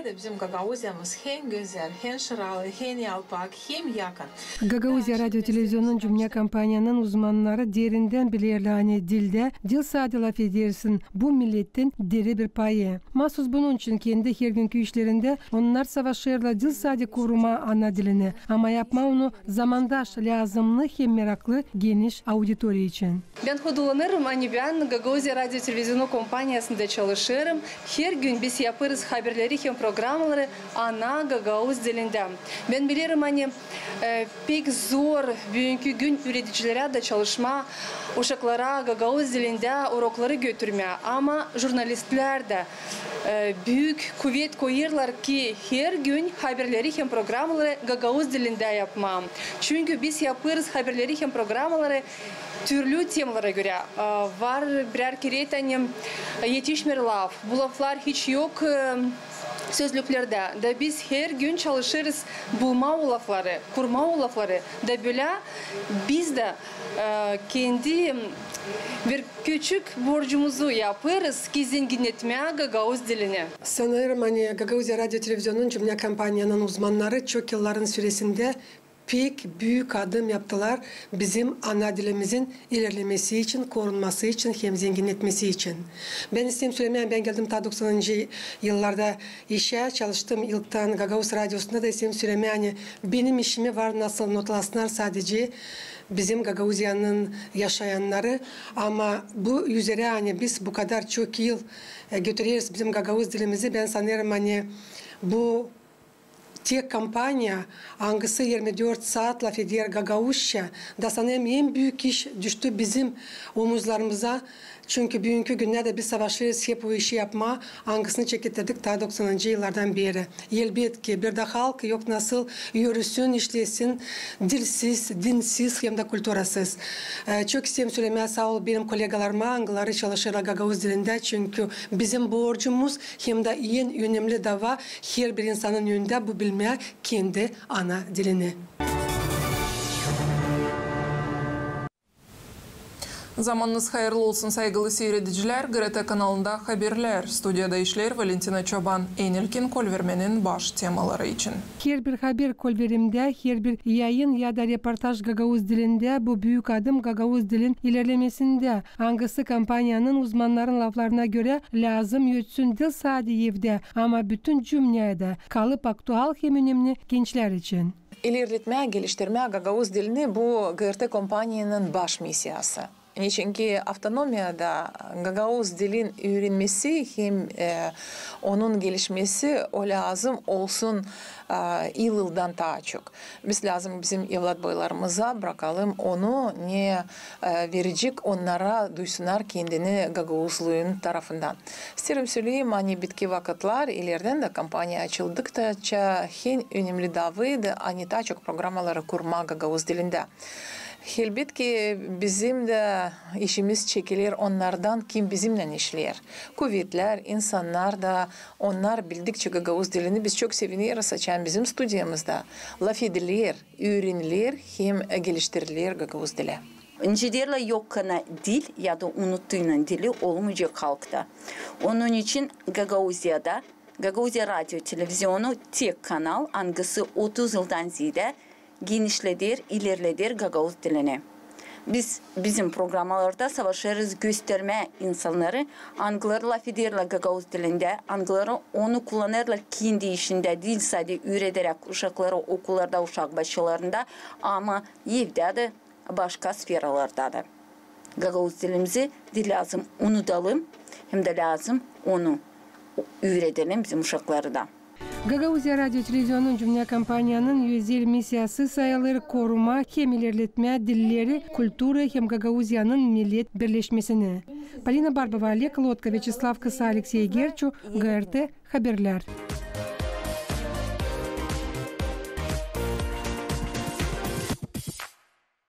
de bizim Gagauziyamız hem güzel, hem şıralı, hem yalpak, hem yakın. Gagauzya Radyo Televizyonu'nun cümle kampanyanın uzmanları derinden bilirler dilde, dil saati laf edersin bu milletin deri bir payı. Mahsus bunun için kendi her günkü işlerinde onlar savaşırlar dil saati koruma ana dilini. Ama yapma onu zamandaş, lazımlı hem meraklı geniş auditoriya için. Ben hodulanırım, hani ben Gagauzya Radyo Televizyonu kompanyasında çalışırım. Her gün biz yaparız haberleri hem programları ana Gagauz dilinde. Ben bilirim hani pek zor bugünkü gün üreticilere de çalışma, uşaklara Gagauz dilinde urokları götürmeye. Ama jurnalistler de büyük kuvvet koyarlar ki her gün haberleri hem programları Gagauz dilinde yapmam. Çünkü biz yaparız haberleri hem programları türlü temalara göre. Var birer kere yetişmiyor laf. Bu laflar hiç yok sözlüklerde. Da biz her gün çalışırız bulma o lafları, kurma o lafları. Da böyle biz de kendi bir küçük borcumuzu yaparız ki zenginletmeye Gagauz dilini. Sanırım hani Gagauzya Radyo Televizyonu'nun cümle kampanyanın uzmanları çok yılların süresinde pek büyük adım yaptılar bizim ana dilimizin ilerlemesi için, korunması için, hem zenginletmesi için. Ben isteyeyim söylemeye, ben geldim ta 90. yıllarda işe çalıştım. İlkten Gagauz Radyosu'nda da isteyeyim söylemeye, hani benim işimi var nasıl notlasınlar sadece bizim Gagauzya'nın yaşayanları, ama bu üzere hani biz bu kadar çok yıl götürüyoruz bizim Gagauz dilimizi. Ben sanırım hani bu tek kampanya hangisi 24 saat laf eder Gagauzca da sanırım en büyük iş düştü bizim omuzlarımıza. Çünkü bugünkü günlerde biz savaşırız hep o işi yapma hangisini çektirdik ta 90. yıllardan beri. Elbette bir de halk yok nasıl yürüsün, işlesin, dilsiz, dinsiz hem de kültürasız. Çok isteyim söylemeye sağ ol benim kolegalarıma, hangileri çalışırlar Gagauz dilinde. Çünkü bizim borcumuz hem de en önemli dava her bir insanın yönünde bu bilmeye kendi ana dilini. Zamanınız hayırlı olsun saygılı seyrediciler. GRT kanalında haberler. Stüdyoda işler Valentina Çoban, Enilkin Kolvermen'in baş temaları için. Her bir haber kolverimde, her bir yayın ya da reportaj Gagauz dilinde bu büyük adım Gagauz dilin ilerlemesinde. Hangisi kampanyanın uzmanların laflarına göre lazım yötsün dil sadece evde ama bütün cümlede kalıp aktual hem önemli gençler için. İlerletmeye, geliştirmeye Gagauz dilini bu GRT kompanyanın baş misyası. Çünkü avtonomiyada Gagauz dilin öğrenmesi hem onun gelişmesi o lazım olsun yıldan daha çok. Biz lazım bizim evlat boylarımıza bırakalım onu ne verecek onlara duysunlar kendini Gagauzluğun tarafından. İsterim söyleyeyim hani bitki vakitler ileriden de kampanya açıldıkça en önemli davaydı hani daha çok programaları kurma Gagauz dilinde. Elbette bizim de işimiz çekilir onlardan kim bizimle işler. Kuvvetler, insanlar da onlar bildikçe Gagauz dilini biz çok seviniyoruz açan bizim stüdyomuzda. Laf edilir, öğrenilir hem geliştirilir Gagauz dili. İncilerle yok kana dil ya da unuttuğun dili olmayacak halkta. Onun için Gagauzya'da Gagauzya Radyo Televizyonu tek kanal hangisi 30 yıldan ziyade genişledir, ilerledir Gagauz dilini. Biz bizim programlarda savaşırız gösterme insanları, hangileri laf ederler Gagauz dilinde, hangileri onu kullanırlar kendi işinde, dil sadece üreterek uşakları okullarda, uşak başlarında ama evde de başka sferalarda da. Gagauz dilimizi lazım unutalım, hem de lazım onu üretelim bizim uşakları da. Gagauzya Radyo Televizyonu'nun cümle kampanyanın özel misyası sayılır koruma hem ilerletme dilleri, kültürü hem Gagauzya'nın millet birleşmesini. Polina Barbova, Olek Lotka, Vyacheslav Kısa, Alexey Gerchu, GRT Haberler.